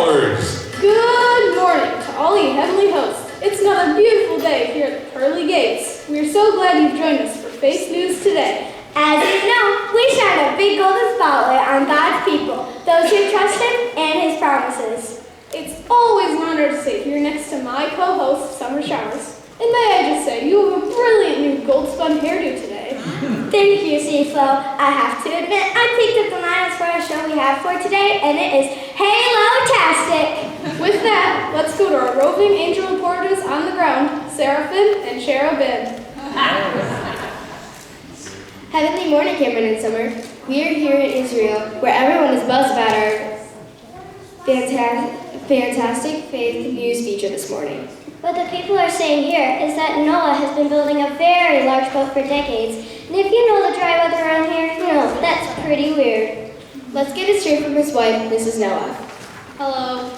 scholars! Good morning to all you heavenly hosts. It's another beautiful day here at the pearly gates. We are so glad you've joined us for Face News today. As you know, we shine a big golden spotlight on God's people, those who trust Him and His promises. It's always an honor to sit here next to my co-host, Summer Showers. And may I just say, you have a brilliant new gold spun hairdo today. Thank you, Seaflo. I have to admit, I picked up the lines for our show we have for today, and it is Halo-tastic. With that, let's go to our roving angel reporters on the ground, Seraphim and Cherubim. Heavenly morning, Cameron and Summer. We are here in Israel, where everyone is buzzed about our fantastic faith news feature this morning. What the people are saying here is that Noah has been building a very large boat for decades, and if you know the dry weather around here, you know, that's pretty weird. Let's get it straight from his wife, Mrs. Noah. Hello.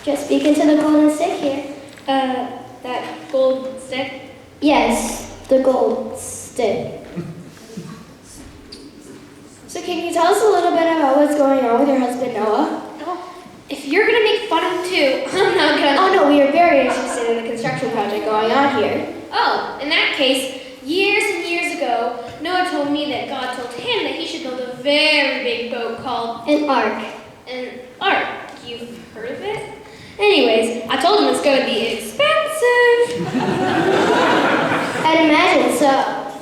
Just speaking to the golden stick here. That gold stick? Yes, the gold stick. So can you tell us a little bit about what's going on with your husband, Noah? If you're gonna make fun of him too, I'm not gonna. Oh no, we are very interested in the construction project going on here. Oh, in that case, years and years ago, Noah told me that God told him that he should build a very big boat called An ark. an ark. You've heard of it? Anyways, I told him it's gonna be expensive. I'd imagine so.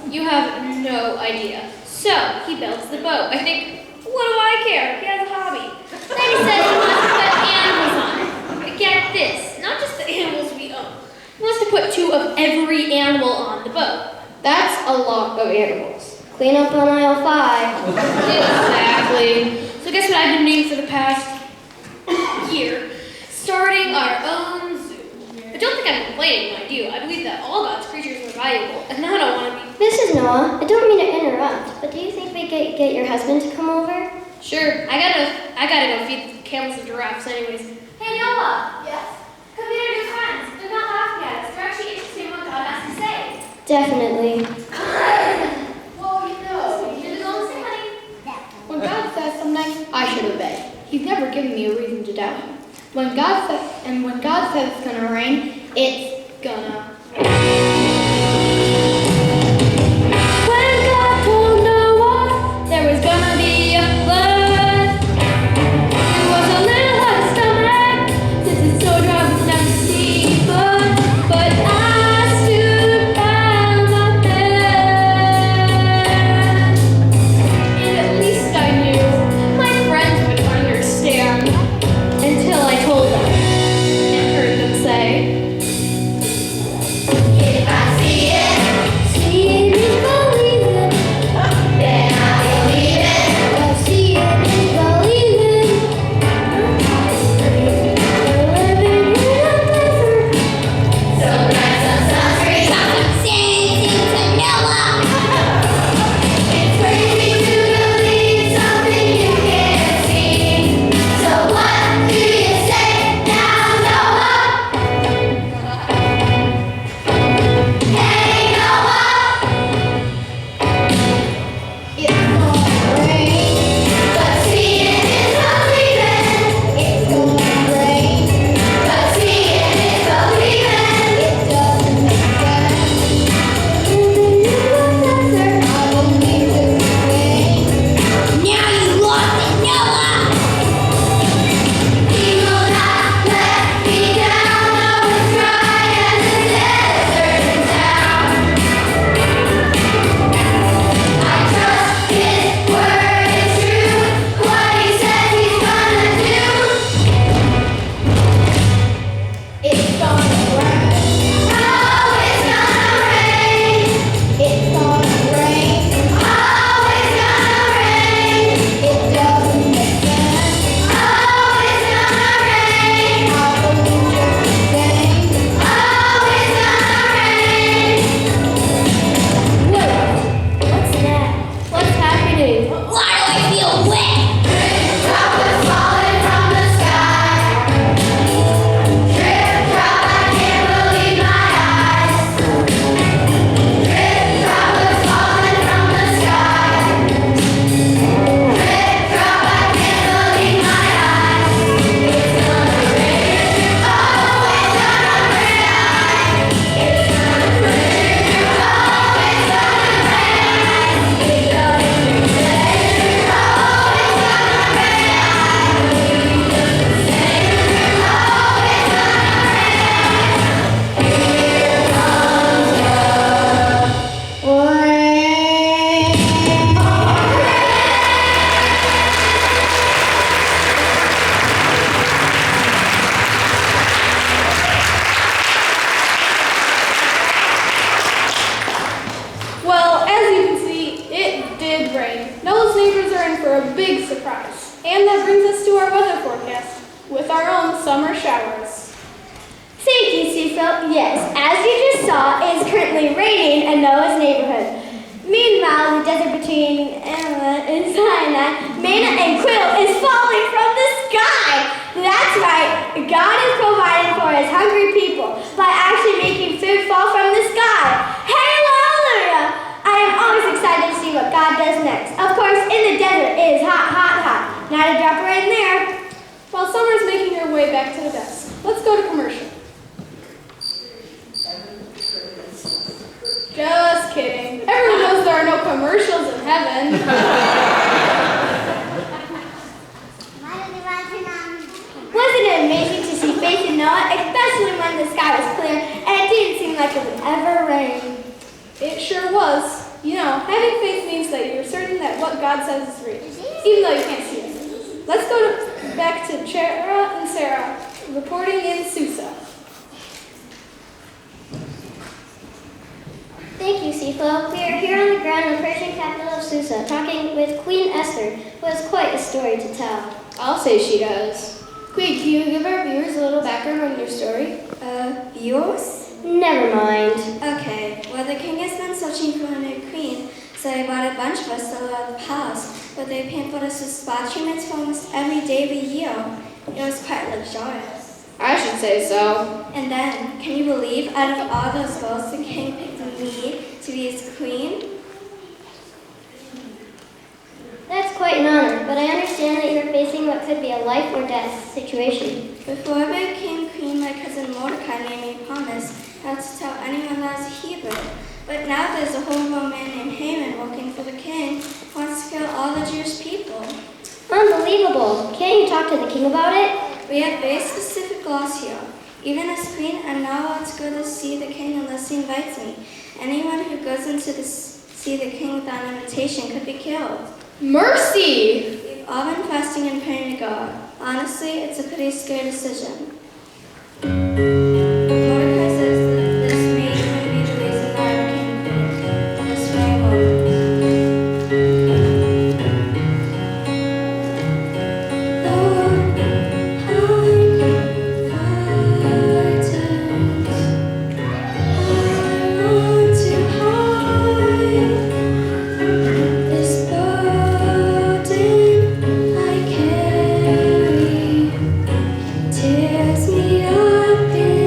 You have no idea. So, he builds the boat. I think, what do I care? He has a hobby. Then he says he wants to put animals on it. But get this, not just the animals we own. He wants to put 2 of every animal on the boat. That's a lot of animals. Clean up on aisle 5. Exactly. So guess what I've been doing for the past year? Starting our own zoo. But don't think I'm complaining when I do. I believe that all God's creatures are valuable, and I don't want to be... Mrs. Noah, I don't mean to interrupt, but do you think we could get your husband to come over? Sure, I gotta go feed the camels and giraffes anyways. Hey Noah! Yes? Come here, dear friends. They're not laughing at us. They're actually interested in what God has to say. Definitely. Well, you know, you should go and say, honey. When God says something, I should obey. He's never given me a reason to doubt him. When God says it's gonna rain, it's gonna rain. When God told Noah there was gonna be a flood, it was a little hard to stomach, since it's so dry we never see blood. But I stood by my bed, and at least I knew my friends would understand until I told them and heard them say, "It summer showers. Thank you, Cecil. Yes, as you just saw, it is currently raining in Noah's neighborhood. Meanwhile, the desert between and Sinai, manna and quail is falling from the sky. That's right, God is providing for his hungry people by actually making food fall from the sky. Hallelujah! I am always excited to see what God does next. Of course, in the desert, it is hot, hot, hot. Not a drop of rain there. While Summer's making her way back to the desk, let's go to commercial. Just kidding. Everyone knows there are no commercials in heaven. Wasn't it amazing to see Faith in Noah, especially when the sky was clear and it didn't seem like it would ever rain? It sure was. You know, having faith means that you're certain that what God says is real, even though you can't see it. Let's go back to Charol and Sarah, reporting in Susa. Thank you, Sifo. We are here on the ground in the Persian capital of Susa, talking with Queen Esther, who has quite a story to tell. I'll say she does. Queen, can you give our viewers a little background on your story? Viewers? Never mind. Okay, well, the king has been searching for a new queen, so he bought a bunch of us to live at the palace, but they paid for us with spa treatments for almost every day of the year. It was quite luxurious. I should say so. And then, can you believe, out of all those girls, the king picked me to be his queen? That's quite an honor, but I understand that you're facing what could be a life or death situation. Before I became queen, my cousin Mordecai made me promise not to tell anyone that I was a Hebrew. But now there's a horrible man named Haman working for the king who wants to kill all the Jewish people. Unbelievable. Can't you talk to the king about it? We have very specific laws here. Even as queen, I'm not allowed to go to see the king unless he invites me. Anyone who goes into see the king without an invitation could be killed. Mercy! We've all been fasting and praying to God. Honestly, it's a pretty scary decision. Mordecai says that this may even be the reason that I became queen. This very moment. Lord, tears me up in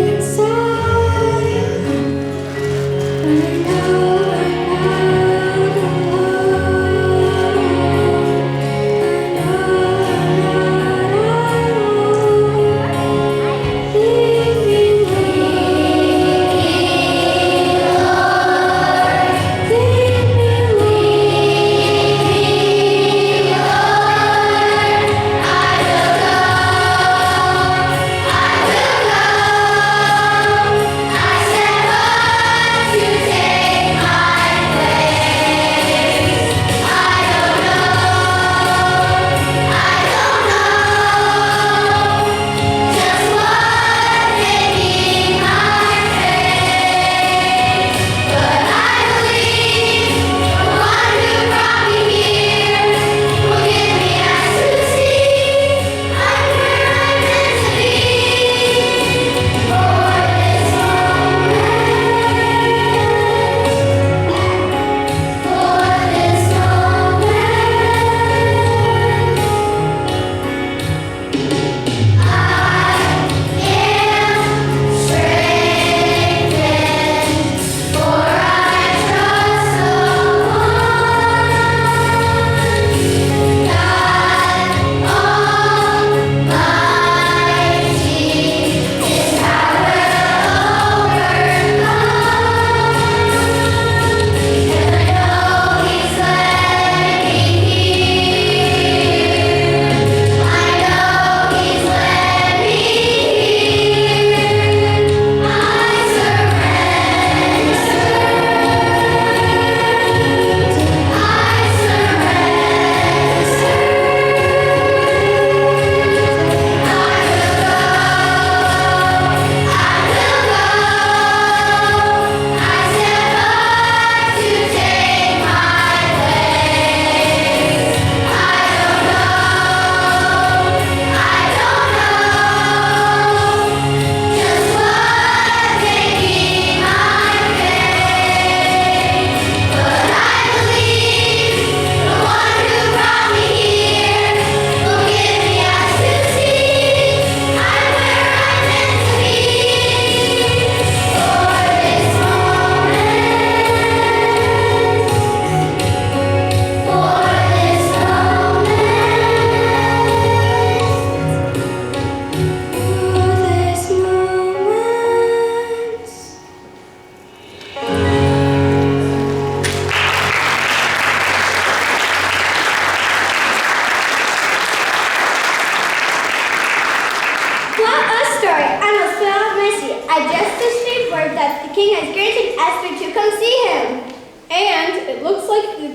What a story! I'm a spell Missy. I just received word that the king has granted Esther to come see him. And it looks like the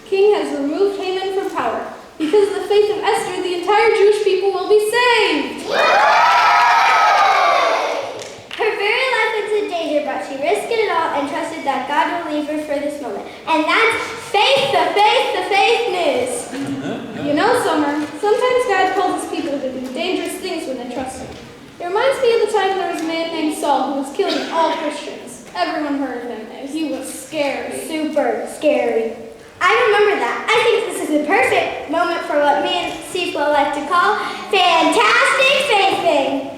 king has removed Haman from power. Because of the faith of Esther, the entire Jewish people will be saved. Her very life was in danger, but she risked it all and trusted that God will leave her for this moment. And that's faith, the faith news. You know, Summer, sometimes God calls his people to do dangerous things when they trust him. It reminds me of the time there was a man named Saul who was killing all Christians. Everyone heard of him, and he was scary. Super scary. I remember that. I think this is the perfect moment for what me and Cecil like to call fantastic faithing.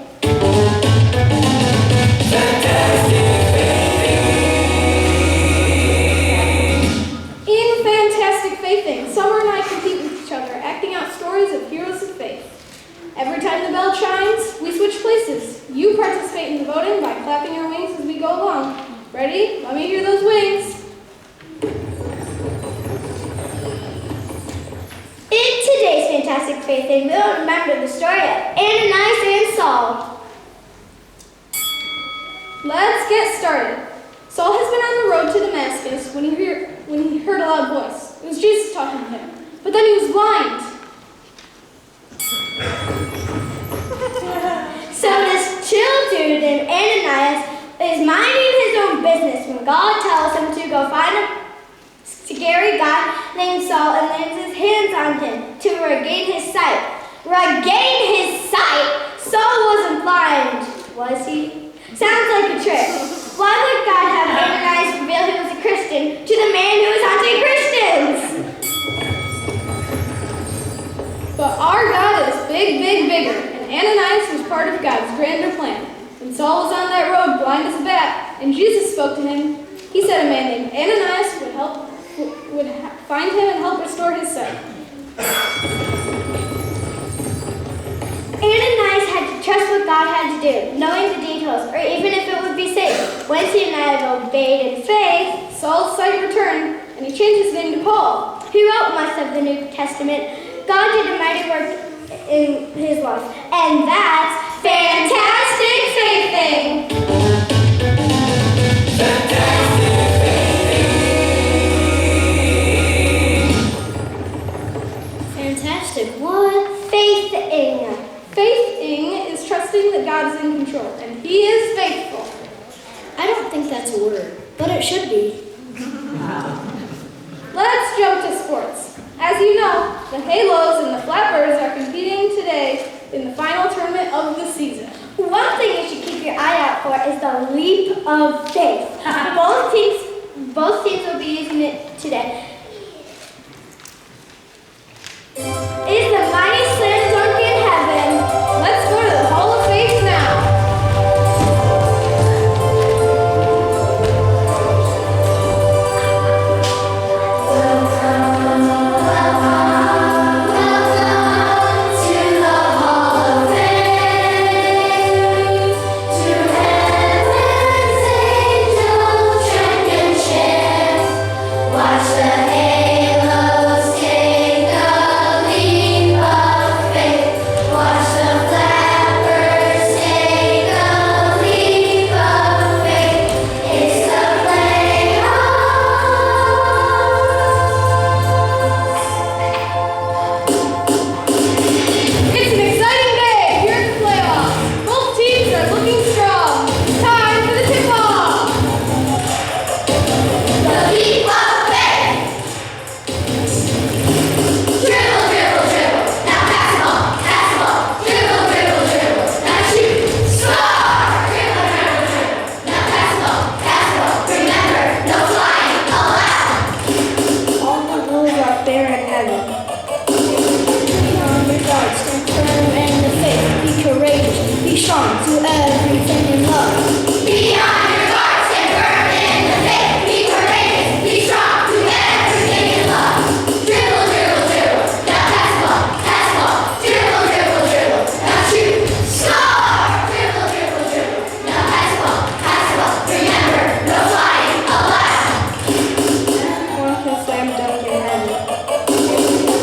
In Fantastic Faithing, Summer and I compete with each other, acting out stories of heroes of faith. Every time the bell chimes, we switch places. You participate in the voting by clapping your wings as we go along. Ready? Let me hear those wings. In today's Fantastic Faithing, we'll remember the story of Ananias and Saul. Let's get started. Saul has been on the road to Damascus when he heard a loud voice. It was Jesus talking to him. But then he was blind. So this chill dude named Ananias is minding his own business when God tells him to go find a scary guy named Saul and lays his hands on him to regain his sight. Regain his sight? Saul wasn't blind, was he? Sounds like a trick. Why would God have Ananias reveal he was a Christian to the man who was hunting Christians? But our God is bigger, and Ananias was part of God's grander plan. When Saul was on that road, blind as a bat, and Jesus spoke to him, he said a man named Ananias would find him and help restore his sight. Ananias had to trust what God had to do, knowing the details, or even if it would be safe. Once Ananias obeyed in faith, Saul's sight returned, and he changed his name to Paul. he wrote much of the New Testament. God did a mighty work in his life, and that's fantastic faithing. Fantastic. What? Faithing. Faithing is trusting that God is in control, and he is faithful. I don't think that's a word, but it should be. Let's jump to sports. As you know, the Halos and the Flappers are competing today in the final tournament of the season. One thing you should keep your eye out for is the leap of faith. Both teams will be using it today. Is the mighty slam dunk in heaven? Let's go to the Hall of Faith now. Watch the halos take a leap of faith. Watch the flappers take a leap of faith. It's the It's an exciting day here at the playoffs. Both teams are looking strong. Time for the tip-off. the leap of faith. Dribble, dribble, dribble. Now pass the ball, pass the ball. Dribble, dribble, dribble. Now shoot, score. Dribble, dribble, dribble. Now pass the ball, pass the ball. Remember, no flying allowed. All the rules are fair and heavy. Be on your guard, stand firm in the faith. Be courageous, be strong, do everything in love. Be on your guard, stand firm in the faith. Be courageous, be strong, do everything in love. Dribble, dribble, dribble. Now pass the ball, pass the ball. Dribble, dribble, dribble. Now shoot, score. Dribble, dribble, dribble. Now pass the ball, pass the ball. Remember, no flying allowed. One can slam dunk in heaven.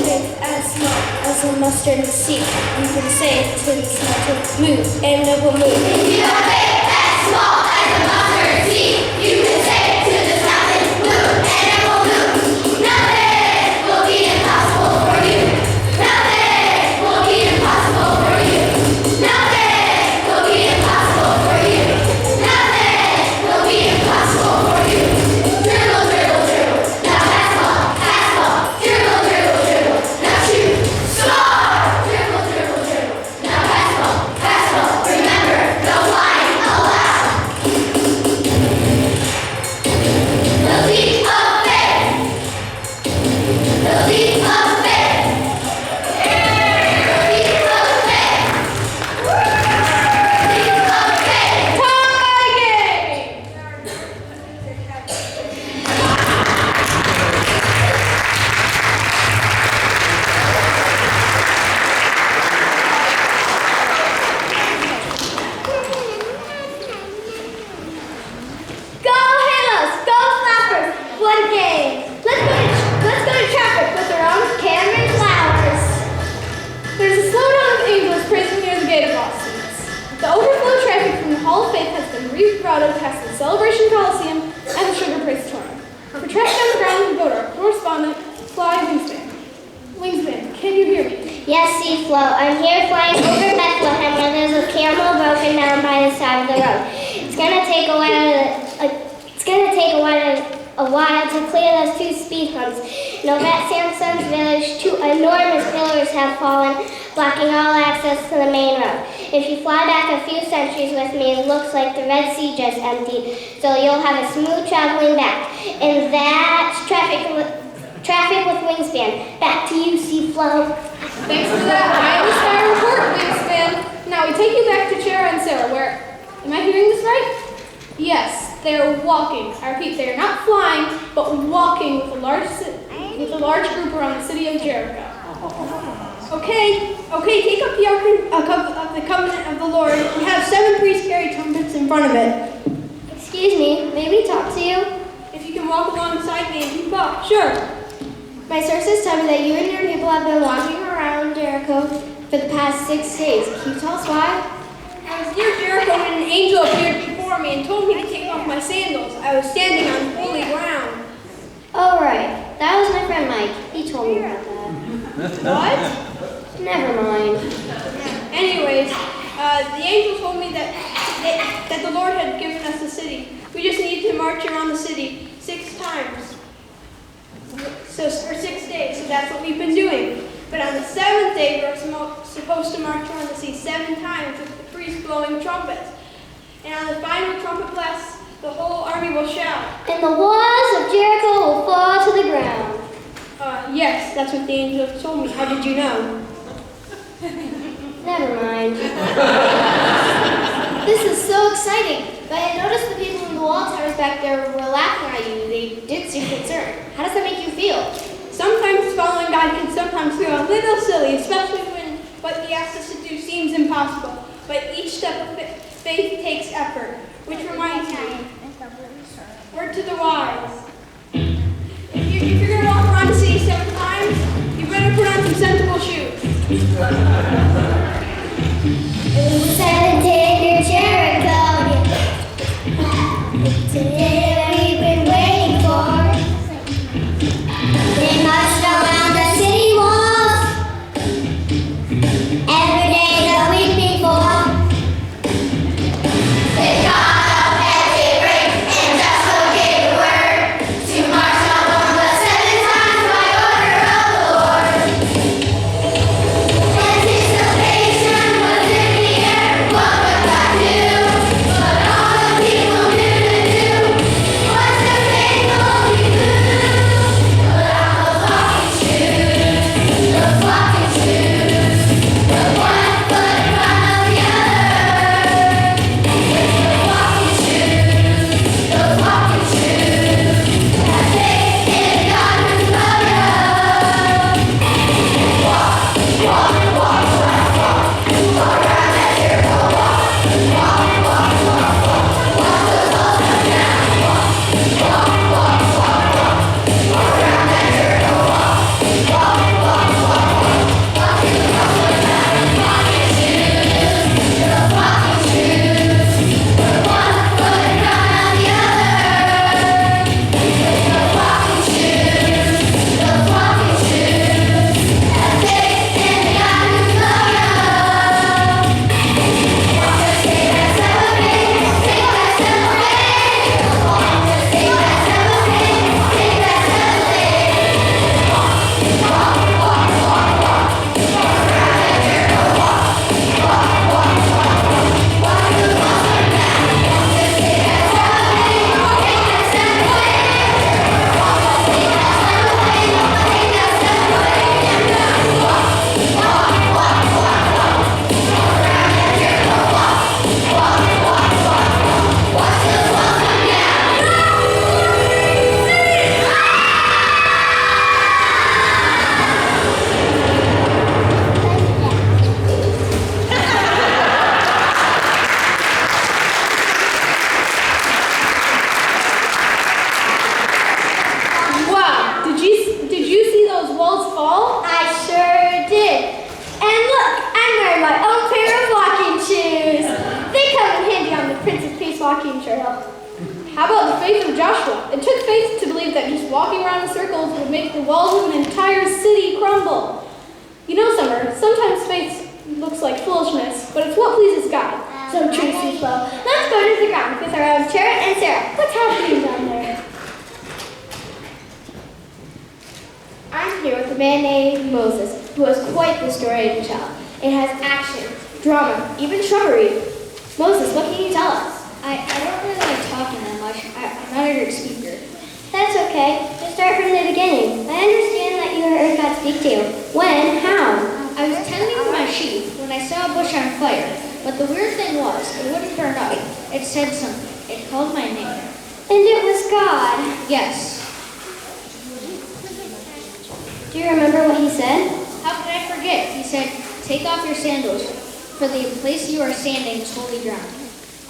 It's as small as a mustard seed. You can say to this mountain, move, and it will move. You are big and small as a mustard seed. You can say it to this mountain, move, and it will move. Nothing will be impossible for you. Nothing will be impossible for you. Nothing will be impossible for you. Nothing will be impossible for you. Dribble, dribble, dribble. Now pass ball, dribble, dribble, dribble. Now shoot, score. Dribble, dribble, dribble. Now pass ball. Remember, no flying allowed. The leap of faith. The leap of faith. The leap of faith. Leap of faith. Go Halos! Go Flappers! What a game! Let's go to traffic with our own Cameron Flowers. There's a slowdown of angels praising near the gate of Boston. The overflow traffic from the Hall of Faith has been rerouted past the Celebration Coliseum and the Sugar Praetorium. For traffic on the ground, we go to our correspondent, Fly Wingspan. Wingspan, can you hear me? Yes, Seaflow. I'm here flying over Bethlehem where there's a camel broken down by the side of the road. It's gonna take a while to clear those two speed humps. Over at Samson's village, two enormous pillars have fallen, blocking all access to the main road. If you fly back a few centuries with me, it looks like the Red Sea just emptied, so you'll have a smooth traveling back. And that's traffic with Wingspan. Back to you, Seaflow. Thanks for that high-inspired report, Wingspan. Now we take you back to Chera and Sarah, where, am I hearing this right? Yes, they're walking. I repeat, they are not flying, but walking with a large group around the city of Jericho. Okay, take up the Ark of the Covenant of the Lord. We have 7 priests carry trumpets in front of it. Excuse me, may we talk to you? If you can walk alongside me and keep up. Sure. My sources tell me that you and your people have been walking around Jericho for the past 6 days. Can you tell us why? I was near Jericho when an angel appeared before me and told me to take off my sandals. I was standing on holy ground. Oh, right. That was my friend Mike. He told me about that. What? Never mind. Anyways, the angel told me that the Lord had given us the city. We just need to march around the city 6 times. For 6 days, so that's what we've been doing. But on the 7th day, we're supposed to march around the sea 7 times with the priests blowing trumpets. And on the final trumpet blast, the whole army will shout. And the walls of Jericho will fall to the ground. Yes, that's what the angel told me. How did you know? Never mind. This is so exciting. But I noticed the people in the wall towers back there were laughing at you. They did seem concerned. How does that make you feel? Sometimes following God can sometimes feel a little silly, especially when what He asks us to do seems impossible. But each step of faith takes effort, which reminds me, word to the wise. If you're going to walk around the city 7 times, you better put on some sensible shoes. 7 days near Jericho. The day we've been waiting for. They marched around the city walls every day the week before. They got up at daybreak and just gave the word to march on the 7 times by order of the Lord. And teach the lacking, Charol. How about the faith of Joshua? It took faith to believe that just walking around in circles would make the walls of an entire city crumble. You know, Summer, sometimes faith looks like foolishness, but it's what pleases God. So true, Cecil. Let's go to the ground with our own Tara and Sarah. What's happening down there? I'm here with a man named Moses, who has quite the story to tell. It has action, drama, even shrubbery. Moses, what can you tell us? I don't really like talking that much. I'm not a good speaker. That's okay. Just start from the beginning. I understand that you heard God speak to you. When? How? I was tending to my sheep when I saw a bush on fire. But the weird thing was, it wouldn't burn up. It said something. It called my name. And it was God. Yes. Do you remember what he said? How could I forget? He said, take off your sandals, for the place you are standing is holy ground.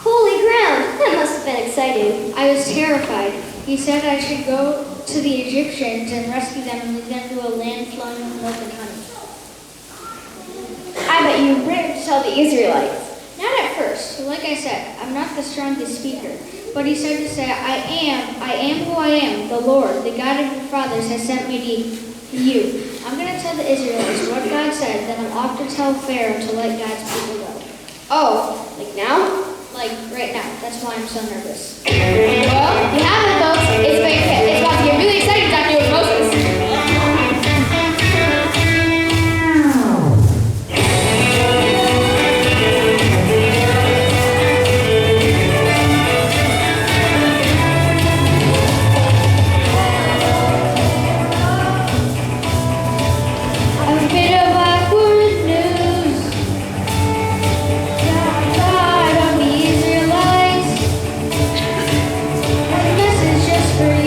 Holy ground! That must have been exciting. I was terrified. He said I should go to the Egyptians and rescue them and lead them to a land flowing with milk and honey. I bet you ran to tell the Israelites. Not at first. Like I said, I'm not the strongest speaker. But he said to say, I am who I am. The Lord, the God of your fathers, has sent me to you. I'm going to tell the Israelites what God said, then I'm off to tell Pharaoh to let God's people go. Oh, like now? Like, right now. That's why I'm so nervous. Well, you have it, folks. It's about to get really exciting talking with Moses. A bit of awkward news. God of the Israelites. A message just for you.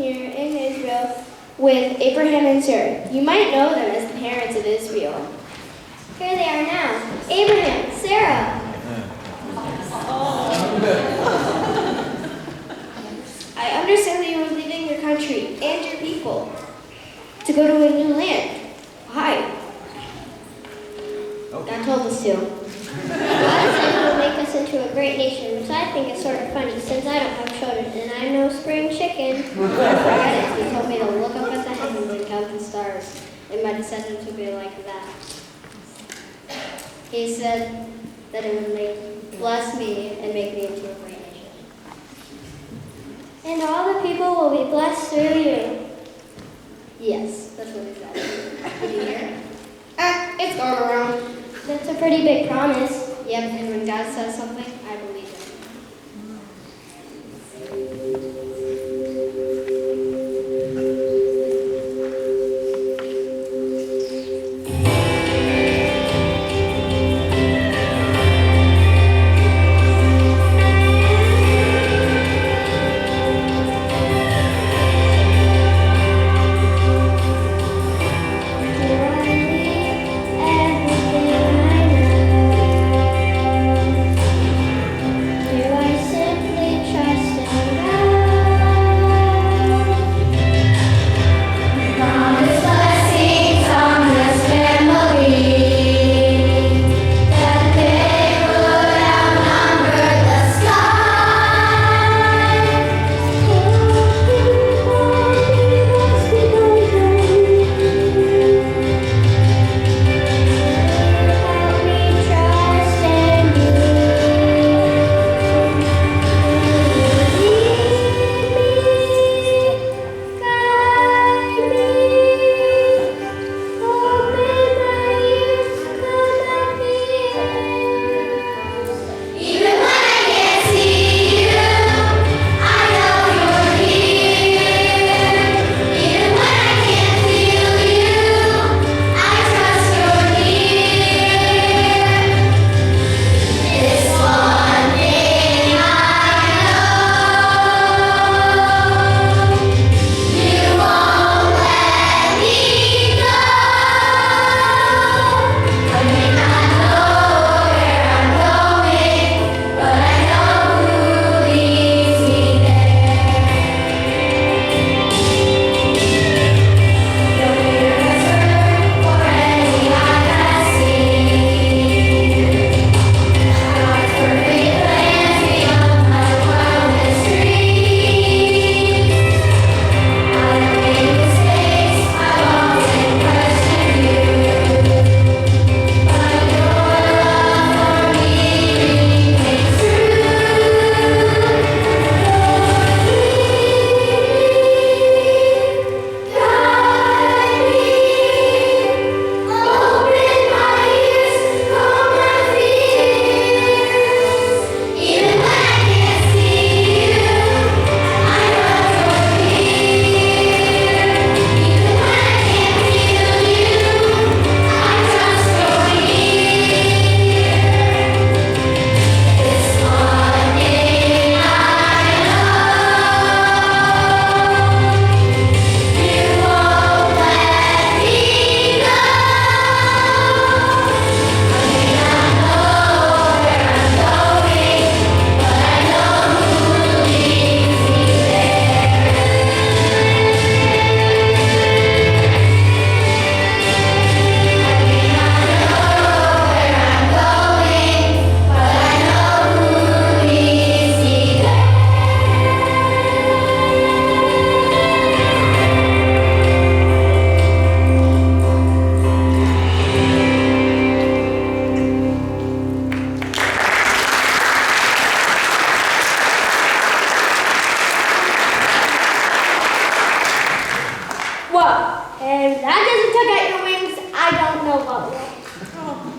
here in Israel with Abraham and Sarah. You might know them as the parents of Israel. Here they are now. Abraham, Sarah. I understand that you are leaving your country and your people to go to a new land. Why? God told us to. God said he will make us into a great nation, which I think is sort of funny since I don't have children and I'm no spring chicken. Forget it. He told me to look up at the heavens and count the stars, and my descendants would be like that. He said that it would bless me and make me into a great nation. And all the people will be blessed through you. Yes, that's what he said. Did you hear? It's going around. That's a pretty big promise. Yep, and when God says something, I believe it.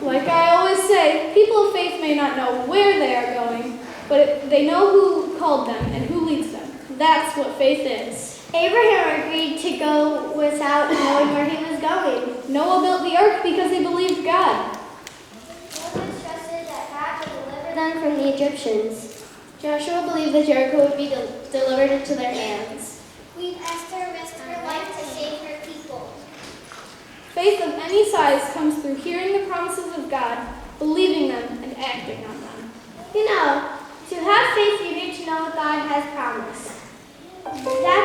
Like I always say, people of faith may not know where they are going, but they know who called them and who leads them. That's what faith is. Abraham agreed to go without knowing where he was going. Noah built the ark because he believed God. Moses trusted that God would deliver them from the Egyptians. Joshua believed that Jericho would be delivered into their hands. We've asked Faith of any size comes through hearing the promises of God, believing them, and acting on them. You know, to have faith, you need to know what God has promised. That